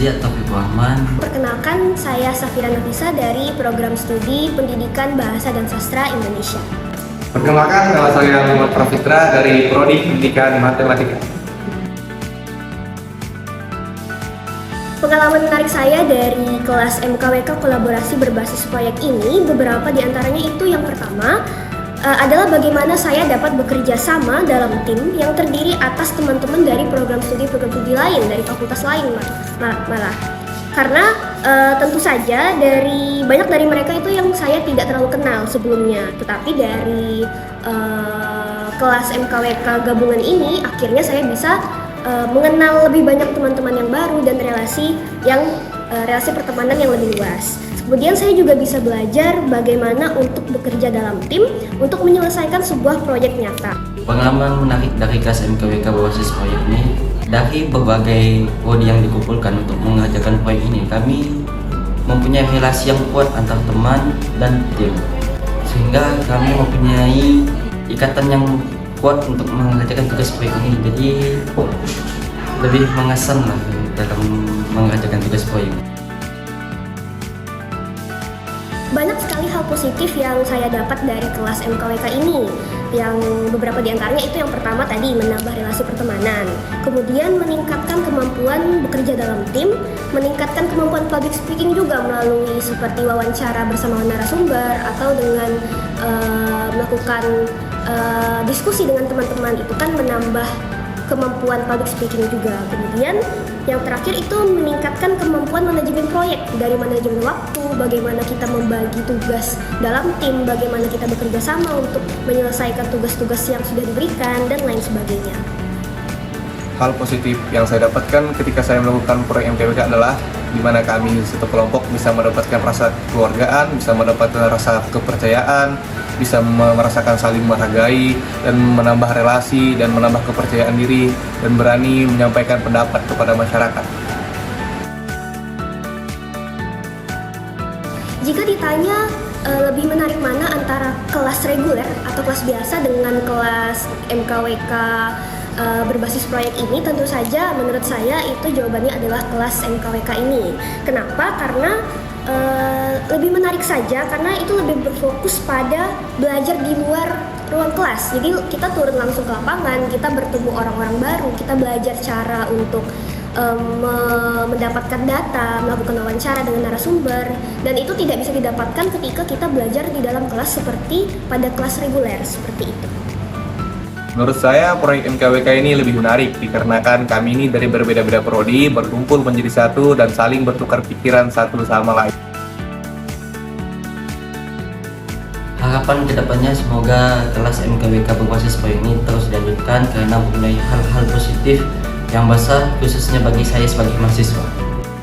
Rizky Taufik Rahman. Perkenalkan, saya Safira Nafisa dari Program Studi Pendidikan Bahasa dan Sastra Indonesia. Perkenalkan, nama saya Muhammad Profitra dari Prodi Pendidikan Matematika. Pengalaman menarik saya dari kelas MKWK kolaborasi berbasis proyek ini, beberapa diantaranya itu yang pertama adalah bagaimana saya dapat bekerja sama dalam tim yang terdiri atas teman-teman dari program studi lain, dari fakultas lain malah. Karena tentu saja banyak dari mereka itu yang saya tidak terlalu kenal sebelumnya, tetapi dari kelas MKWK gabungan ini akhirnya saya bisa mengenal lebih banyak teman-teman yang baru dan relasi pertemanan yang lebih luas. Kemudian saya juga bisa belajar bagaimana untuk bekerja dalam tim untuk menyelesaikan sebuah proyek nyata. Pengalaman menarik dari kelas MKWK berbasis proyek ini, dari berbagai prodi yang dikumpulkan untuk mengerjakan proyek ini, kami mempunyai relasi yang kuat antar teman dan tim, sehingga kami mempunyai ikatan yang kuat untuk mengerjakan tugas proyek ini. Jadi lebih mengesan lah dalam mengerjakan tugas proyek. Banyak sekali hal positif yang saya dapat dari kelas MKWK ini. Yang beberapa diantaranya itu yang pertama tadi, menambah relasi pertemanan. Kemudian meningkatkan kemampuan bekerja dalam tim, meningkatkan kemampuan public speaking juga melalui seperti wawancara bersama narasumber atau dengan melakukan diskusi dengan teman-teman, itu kan menambah kemampuan public speaking juga. Kemudian yang terakhir itu meningkatkan kemampuan manajemen proyek, dari manajemen waktu, bagaimana kita membagi tugas dalam tim, bagaimana kita bekerja sama untuk menyelesaikan tugas-tugas yang sudah diberikan, dan lain sebagainya. Hal positif yang saya dapatkan ketika saya melakukan proyek MKWK adalah di mana kami satu kelompok bisa mendapatkan rasa kekeluargaan, bisa mendapatkan rasa kepercayaan, bisa merasakan saling menghargai dan menambah relasi dan menambah kepercayaan diri dan berani menyampaikan pendapat kepada masyarakat. Jika ditanya lebih menarik mana antara kelas reguler atau kelas biasa dengan kelas MKWK berbasis proyek ini, tentu saja menurut saya itu jawabannya adalah kelas MKWK ini. Kenapa? Karena lebih menarik saja, karena itu lebih berfokus pada belajar di luar ruang kelas. Jadi kita turun langsung ke lapangan, kita bertemu orang-orang baru, kita belajar cara untuk mendapatkan data, melakukan wawancara dengan narasumber, dan itu tidak bisa didapatkan ketika kita belajar di dalam kelas seperti pada kelas reguler seperti itu. Menurut saya, proyek MKWK ini lebih menarik dikarenakan kami ini dari berbeda-beda prodi berkumpul menjadi satu dan saling bertukar pikiran satu sama lain. Harapan kedepannya semoga kelas MKWK berbasis proyek ini terus dilanjutkan karena mempunyai hal-hal positif yang besar khususnya bagi saya sebagai mahasiswa.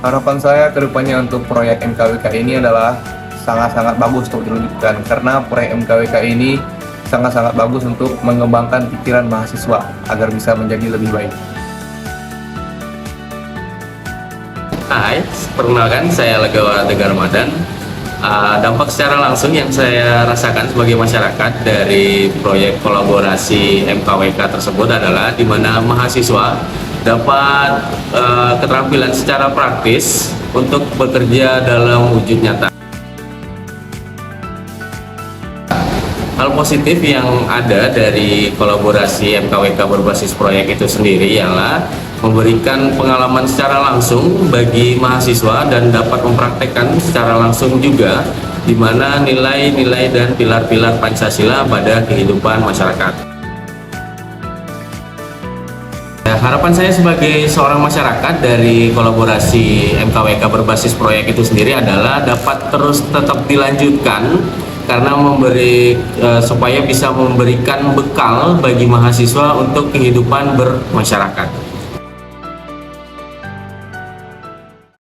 Harapan saya kedepannya untuk proyek MKWK ini adalah sangat-sangat bagus untuk dilanjutkan karena proyek MKWK ini sangat-sangat bagus untuk mengembangkan pikiran mahasiswa agar bisa menjadi lebih baik. Hai, perkenalkan saya Legawa Tegar Ramadan. Dampak secara langsung yang saya rasakan sebagai masyarakat dari proyek kolaborasi MKWK tersebut adalah di mana mahasiswa dapat keterampilan secara praktis untuk bekerja dalam wujud nyata. Hal positif yang ada dari kolaborasi MKWK berbasis proyek itu sendiri ialah memberikan pengalaman secara langsung bagi mahasiswa dan dapat mempraktekkan secara langsung juga di mana nilai-nilai dan pilar-pilar Pancasila pada kehidupan masyarakat. Harapan saya sebagai seorang masyarakat dari kolaborasi MKWK berbasis proyek itu sendiri adalah dapat terus tetap dilanjutkan karena supaya bisa memberikan bekal bagi mahasiswa untuk kehidupan bermasyarakat.